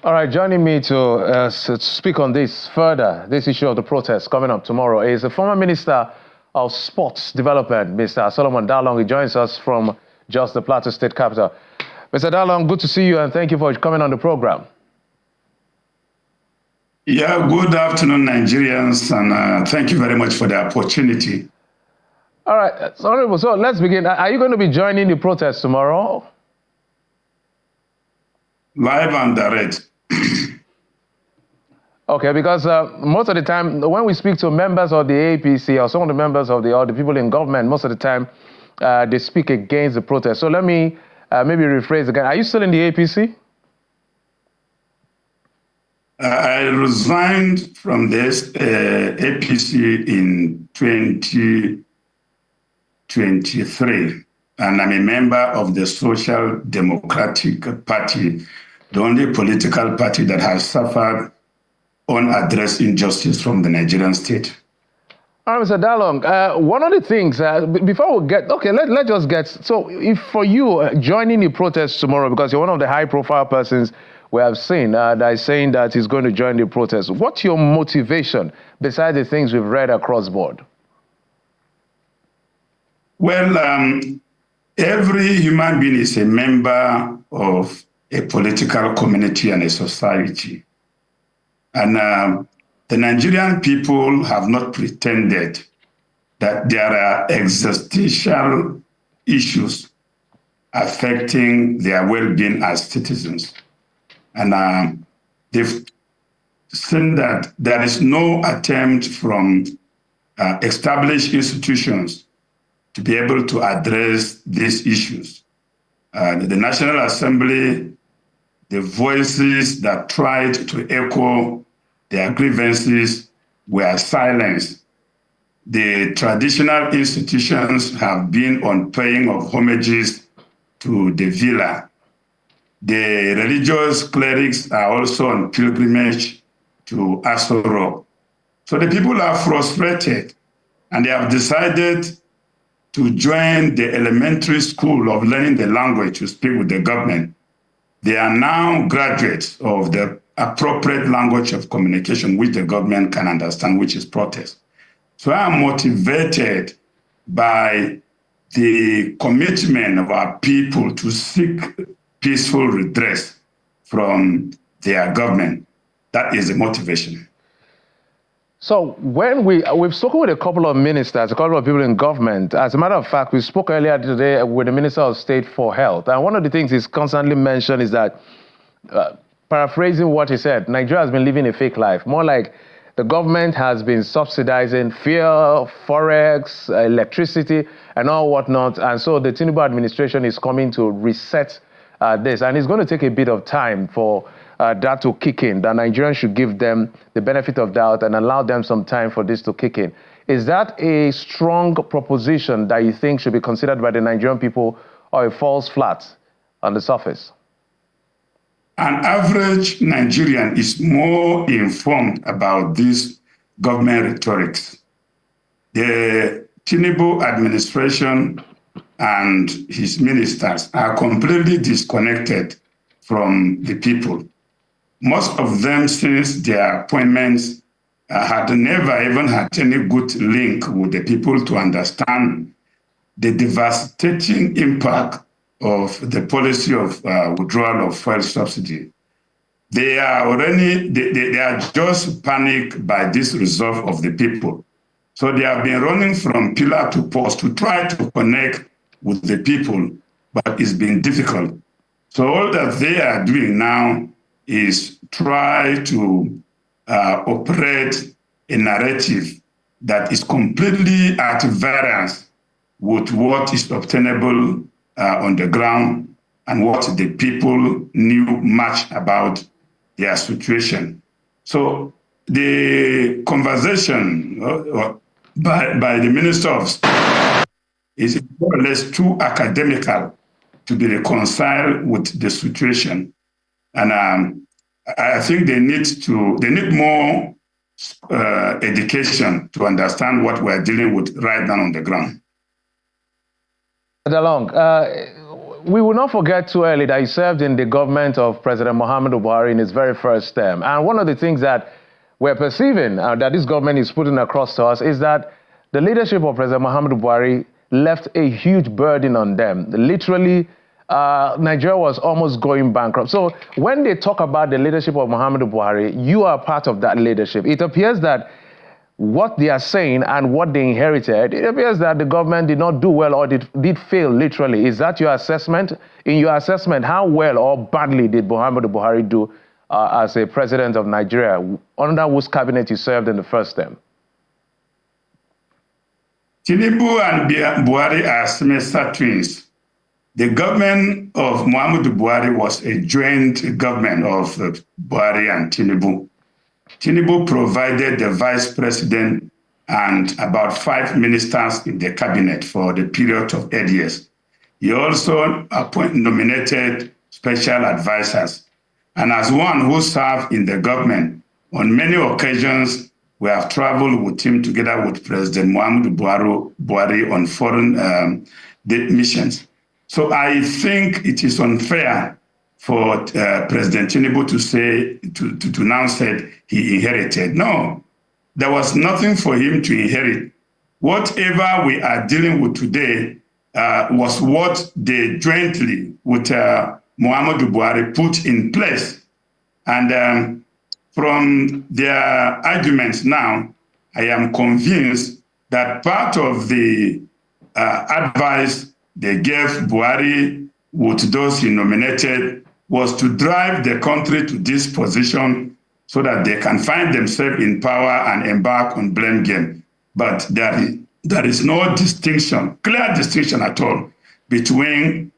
All right, joining me to speak on this further, this issue of the protest coming up tomorrow, is the former Minister of Sports Development, Mr. Solomon Dalong. He joins us from just the Plateau State capital. Mr. Dalong, good to see you and thank you for coming on the program. Yeah, good afternoon, Nigerians, and thank you very much for the opportunity. All right, so let's begin. Are you going to be joining the protest tomorrow? Live and direct. Okay, because most of the time, when we speak to members of the APC or some of the members of the people in government, most of the time, they speak against the protest. So let me maybe rephrase again. Are you still in the APC? I resigned from this APC in 2023, and I'm a member of the Social Democratic Party, the only political party that has suffered unaddressed injustice from the Nigerian state. All right, Mr. Dalong, one of the things, before we get, okay, let's just get, so if for you joining the protest tomorrow, because you're one of the high-profile persons we have seen that is saying that he's going to join the protest, what's your motivation besides the things we've read across board? Well, every human being is a member of a political community and a society. And the Nigerian people have not pretended that there are existential issues affecting their well-being as citizens. And they've seen that there is no attempt from established institutions to be able to address these issues. The National Assembly, the voices that tried to echo their grievances were silenced. The traditional institutions have been on paying of homages to the villa. The religious clerics are also on pilgrimage to Aso Rock. So the people are frustrated, and they have decided to join the elementary school of learning the language to speak with the government. They are now graduates of the appropriate language of communication which the government can understand, which is protest. So I am motivated by the commitment of our people to seek peaceful redress from their government. That is the motivation. So when we've spoken with a couple of ministers, a couple of people in government. As a matter of fact, we spoke earlier today with the Minister of State for Health. And one of the things he's constantly mentioned is that, paraphrasing what he said, Nigeria has been living a fake life. More like the government has been subsidizing fuel, forex, electricity, and all whatnot. And so the Tinubu administration is coming to reset this. And it's going to take a bit of time for that to kick in, that Nigerians should give them the benefit of doubt and allow them some time for this to kick in. Is that a strong proposition that you think should be considered by the Nigerian people, or it falls flat on the surface? An average Nigerian is more informed about these government rhetorics. The Tinubu administration and his ministers are completely disconnected from the people. Most of them, since their appointments, had never even had any good link with the people to understand the devastating impact of the policy of withdrawal of fuel subsidy. They are just panicked by this resolve of the people. So they have been running from pillar to post to try to connect with the people, but it's been difficult. So all that they are doing now is try to operate a narrative that is completely at variance with what is obtainable on the ground and what the people knew much about their situation. So the conversation by the Minister of State is more or less too academical to be reconciled with the situation. And I think they need more education to understand what we're dealing with right now on the ground. Dalong, we will not forget too early that he served in the government of President Muhammadu Buhari in his very first term. And one of the things that we're perceiving that this government is putting across to us is that the leadership of President Muhammadu Buhari left a huge burden on them. Literally, Nigeria was almost going bankrupt. So when they talk about the leadership of Muhammadu Buhari, you are part of that leadership. It appears that what they are saying and what they inherited, it appears that the government did not do well or did fail, literally. Is that your assessment? In your assessment, how well or badly did Muhammadu Buhari do as a president of Nigeria, under whose cabinet you served in the first term? Tinubu and Buhari are semester twins. The government of Muhammadu Buhari was a joint government of Buhari and Tinubu. Tinubu provided the vice president and about 5 ministers in the cabinet for the period of 8 years. He also nominated special advisors. And as one who served in the government, on many occasions, we have traveled with him together with President Muhammadu Buhari on foreign missions. So I think it is unfair for President Tinubu to say, to now say he inherited. No, there was nothing for him to inherit. Whatever we are dealing with today was what they jointly with Muhammadu Buhari put in place. And from their arguments now, I am convinced that part of the advice they gave Buhari with those he nominated was to drive the country to this position so that they can find themselves in power and embark on blame game. But there is no distinction, clear distinction at all, between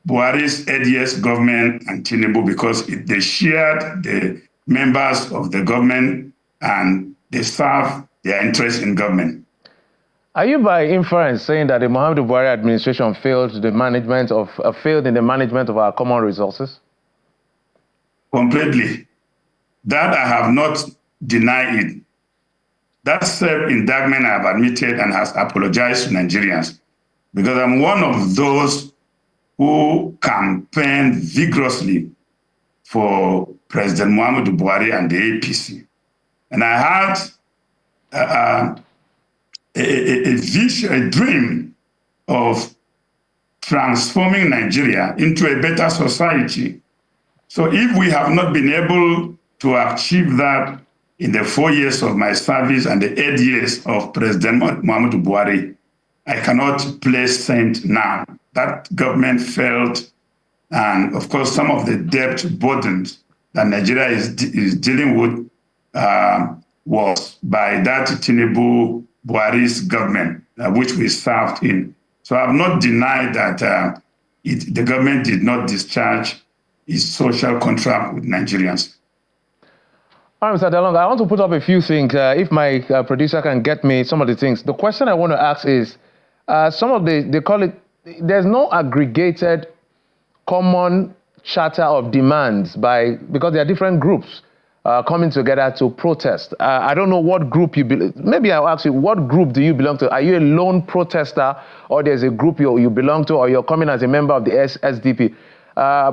Buhari's 8 years government and Tinubu, because they shared the members of the government and they serve their interests in government. Are you by inference saying that the Muhammadu Buhari administration failed in the management of our common resources? Completely. That I have not denied it. That self-indictment I have admitted and has apologized to Nigerians, because I'm one of those who campaigned vigorously for President Muhammadu Buhari and the APC. And I had a vision, a dream of transforming Nigeria into a better society. So if we have not been able to achieve that in the 4 years of my service and the 8 years of President Muhammadu Buhari, I cannot play saint now. That government failed. And of course, some of the debt burdens that Nigeria is dealing with was by that Tinubu Buhari's government, which we served in. So I have not denied that the government did not discharge its social contract with Nigerians. All right, Mr. Delong, I want to put up a few things. If my producer can get me some of the things. The question I want to ask is, they call it, there's no aggregated common charter of demands because there are different groups coming together to protest. I don't know what group you belong. Maybe I'll ask you, what group do you belong to? Are you a lone protester, or there's a group you belong to, or you're coming as a member of the SDP? How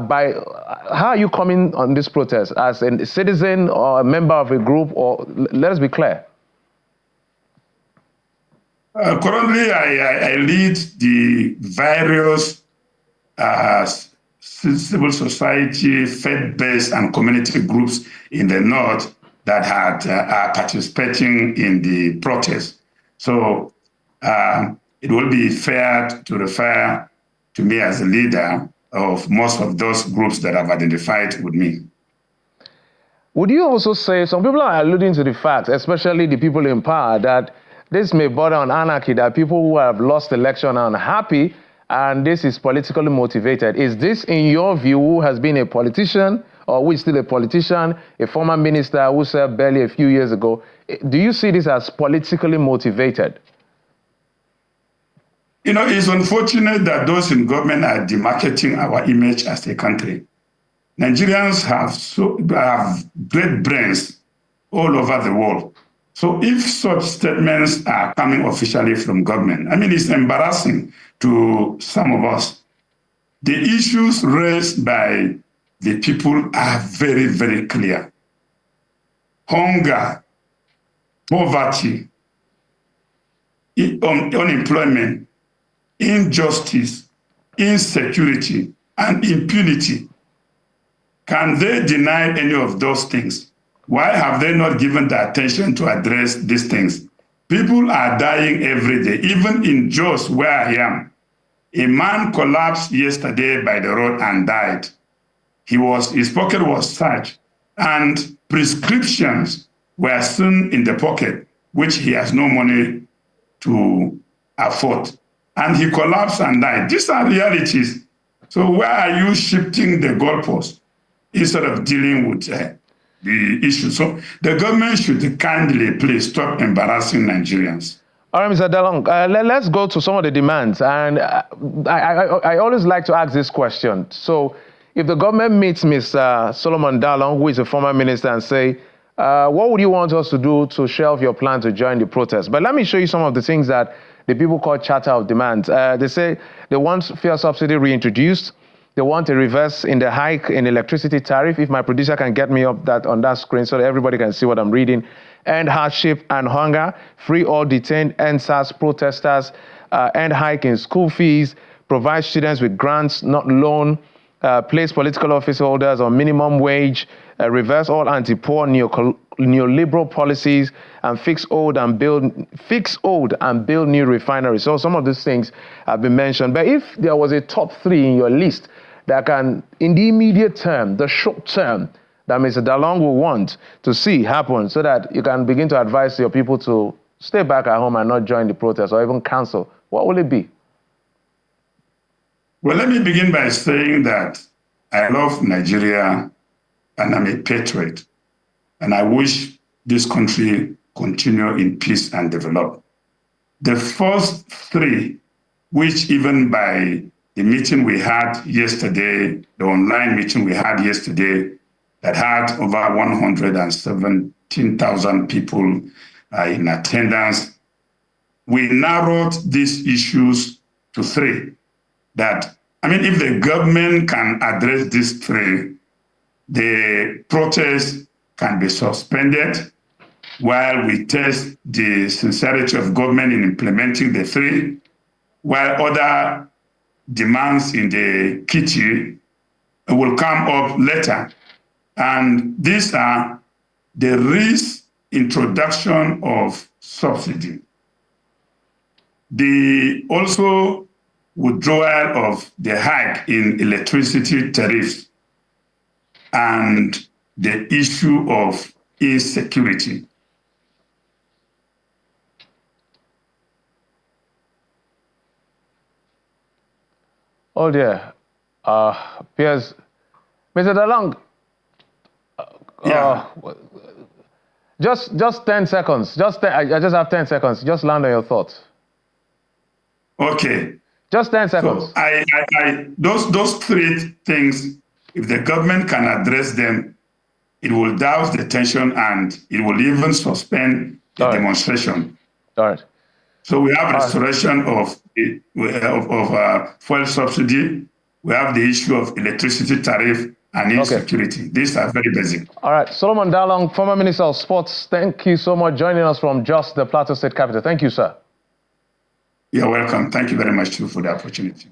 are you coming on this protest? As a citizen or a member of a group? Or let us be clear. Currently, I lead the various civil society, faith-based and community groups in the North that are participating in the protest. So it will be fair to refer to me as a leader of most of those groups that have identified with me. Would you also say, some people are alluding to the fact, especially the people in power, that this may border on anarchy, that people who have lost election are unhappy, and this is politically motivated. Is this, in your view, who has been a politician, or who is still a politician, a former minister who served barely a few years ago, do you see this as politically motivated? You know, it's unfortunate that those in government are demarketing our image as a country. Nigerians have great brains all over the world. So if such statements are coming officially from government, I mean, it's embarrassing to some of us. The issues raised by the people are very, very clear. Hunger, poverty, unemployment, injustice, insecurity, and impunity. Can they deny any of those things? Why have they not given the attention to address these things? People are dying every day, even in Jos, where I am. A man collapsed yesterday by the road and died. His pocket was searched, and prescriptions were soon in the pocket, which he has no money to afford. And he collapsed and died. These are realities. So why are you shifting the goalpost instead of dealing with the issue? So the government should kindly please stop embarrassing Nigerians. All right, Mr. Dalong, let's go to some of the demands. And I always like to ask this question. So if the government meets Mr. Solomon Dalong, who is a former minister, and say, what would you want us to do to shelve your plan to join the protest? But let me show you some of the things that the people call charter of demands. They say they want fuel subsidy reintroduced. They want a reverse in the hike in electricity tariff. If my producer can get me up on that screen so that everybody can see what I'm reading. End hardship and hunger, free all detained NSAS protesters, end hike in school fees, provide students with grants, not loan, place political office holders on minimum wage, reverse all anti-poor neoliberal policies, and fix old and build new refineries. So some of these things have been mentioned. But if there was a top 3 in your list that can, in the immediate term, the short term, that Mr. Dalong will want to see happen so that you can begin to advise your people to stay back at home and not join the protest or even cancel, what will it be? Well, let me begin by saying that I love Nigeria and I'm a patriot. And I wish this country continue in peace and develop. The first 3, which even by the meeting we had yesterday, the online meeting we had yesterday, that had over 117,000 people in attendance, we narrowed these issues to 3. That, if the government can address these 3, the protest can be suspended while we test the sincerity of government in implementing the 3, while other demands in the kitchen will come up later. And these are the reintroduction of subsidy, the also withdrawal of the hike in electricity tariffs, and the issue of insecurity. Oh dear, Piers, Mr. Dalong. Yeah. Just 10 seconds. I just have 10 seconds. Just land on your thoughts. Okay. Just 10 seconds. So those 3 things, if the government can address them, it will douse the tension and it will even suspend the demonstration. All right. So we have restoration of fuel subsidy. We have the issue of electricity tariff and insecurity. Okay. These are very basic. All right. Solomon Dalong, former Minister of Sports, thank you so much for joining us from Jos, the Plateau State capital. Thank you, sir. You're welcome. Thank you very much, too, for the opportunity.